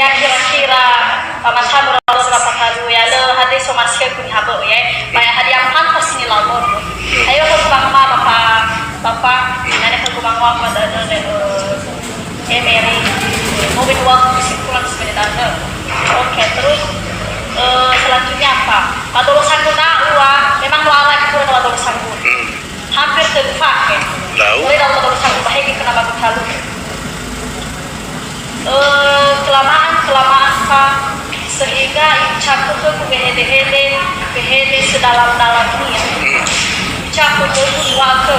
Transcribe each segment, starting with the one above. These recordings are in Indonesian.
ya kira-kira paman berapa kali ya le hadi somasya kun habo ya maya hadi ampan pasini lamor ayo ko bang ma bapak nane ko bang wa pada Mary mobil waktu kesimpulan sebenarnya oke terus selanjutnya apa padahal sanggup memang lalai kurang padahal sanggup hampir terpakai mulai dari padahal sanggup bahagia kenapa berhalu kelamaan Pak sehingga cakup ke behede sedalam-dalamnya cakup ke waktu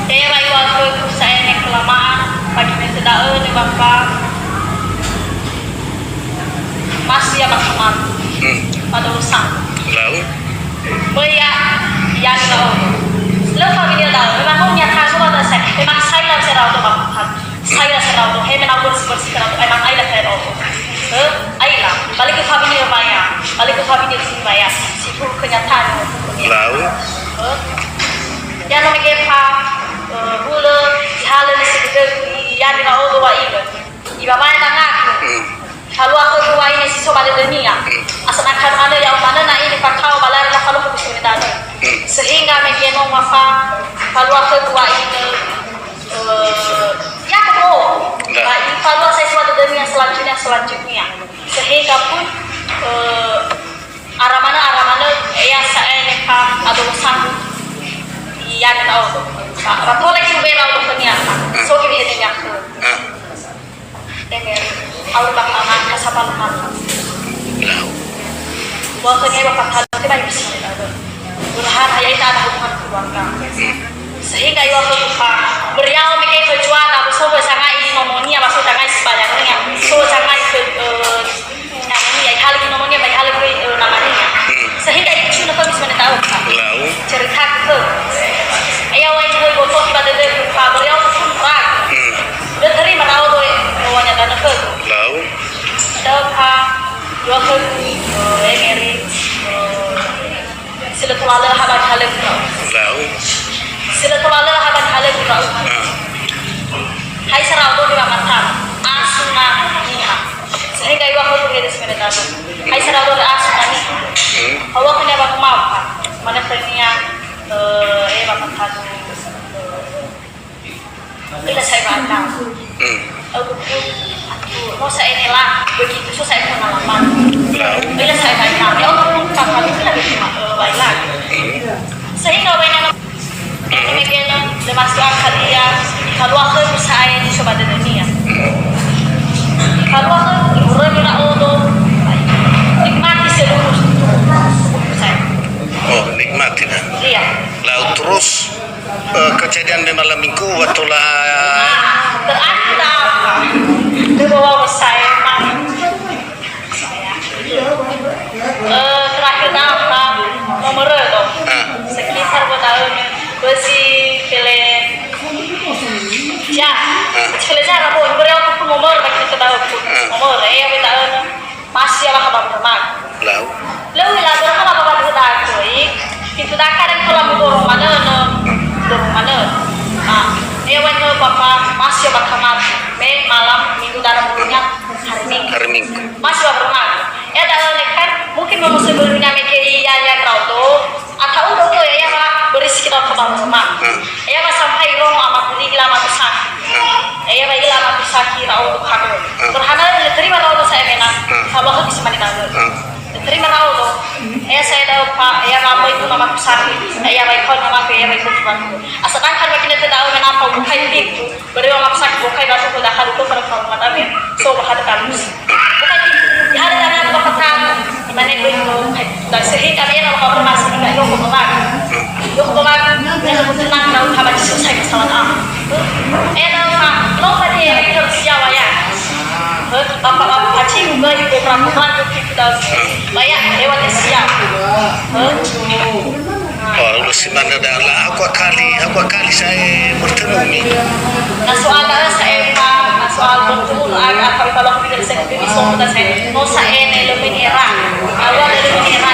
daerah waktu saya naik kelamaan pagi tidak nih Bapak masih ya Bapak pada usang lalu yang tahu lepas ini tahu memang punya kasus ada saya memang saya serau tuh Bapak saya serau tuh memang bersih serau tuh memang saya serau tuh Ayla balik ke family bayar balik ke family sini bayar sibuk kenyataan lalu yang namanya Pak bulu halan sekitar yang dina odo wa iba mai tangak kalau aku dua ini sih sobat dunia asal akan ada yang mana na ini pakau balar na kalau aku sudah ada sehingga megeno mafa kalau aku dua ini ya kamu baik kalau saya sobat dunia selanjutnya sehingga pun arah mana ya saya nekam atau sanggup yang tahu Rato lagi bela untuk ternyata, so kita hendak ke, dengan awal bakalan kasapal malam. Waktunya bapak hal itu baik sih, berharap ayah itu ada hubungan keluarga. Sehingga waktu bapak beriau mikir kejuan, aku sobat sangat ini nomonya, maksud sangat sebanyak so sangat namanya hal ini nomonya baik hal itu namanya. Sehingga itu sudah bisa tahu cerita ke. Ayah wajib botol pada dia beriau semprak. Dia terima tahu tu awalnya dan ke. lalu Dapat dua kali Mary silaturahmi habat halal lalu silaturahmi habat halal Hai serau tu di mata asuna niha sehingga ibu aku tu sebenarnya Hai serau tu asuna niha awak kena bapak maaf mana terniang bapak tahu bila saya bantang aku mau saya inilah begitu so saya pengalaman bila saya bantang ya Allah kakak itu lebih baik lagi sehingga banyak kemudian demaskan kalian kalau aku saya di sobat dunia kalau aku iburan yang Allah nikmati seluruh saya nikmati kan iya lalu terus kejadian di malam minggu waktu berada di bawah saya terakhir apa nomor itu sekitar tahun masih pilih ya pilih cara pun beliau pun nomor bagi kita tahu nomor ya kita masih apa kabar lalu berapa kabar kita itu dah kadang kalau dorong mana ewan ke bapak masih berkamat malam minggu dalam bulannya hari minggu masih berkamat ya dalam lekan mungkin mau sebelumnya mikir yang raudo atau udah tuh ya pak berisik kita ke bawah ya pak sampai romo amat beli lama besar ya pak lama besar kira untuk kado berhana terima raudo saya menang kalau aku bisa menang terima raudo saya tahu pak ya ramai itu nama besar ya baik kau nama ya baik tuan asalkan kan kita tahu kenapa bukan itu beri nama besar bukan batu sudah hal itu pada kaum mata so bahkan kamus bukan di hari hari apa petang mana itu dan sehingga dia nama kabar masih tidak yuk kemana yang tenang tahu kabar selesai kesalahan tahu pak lo pada yang harus jawab ya bapak pacing juga itu perempuan itu kita banyak lewat siap lalu simana adalah aku kali saya bertemu nih nah soal saya soal bertemu apa kalau kita bisa bisa saya mau saya lebih era awal lebih era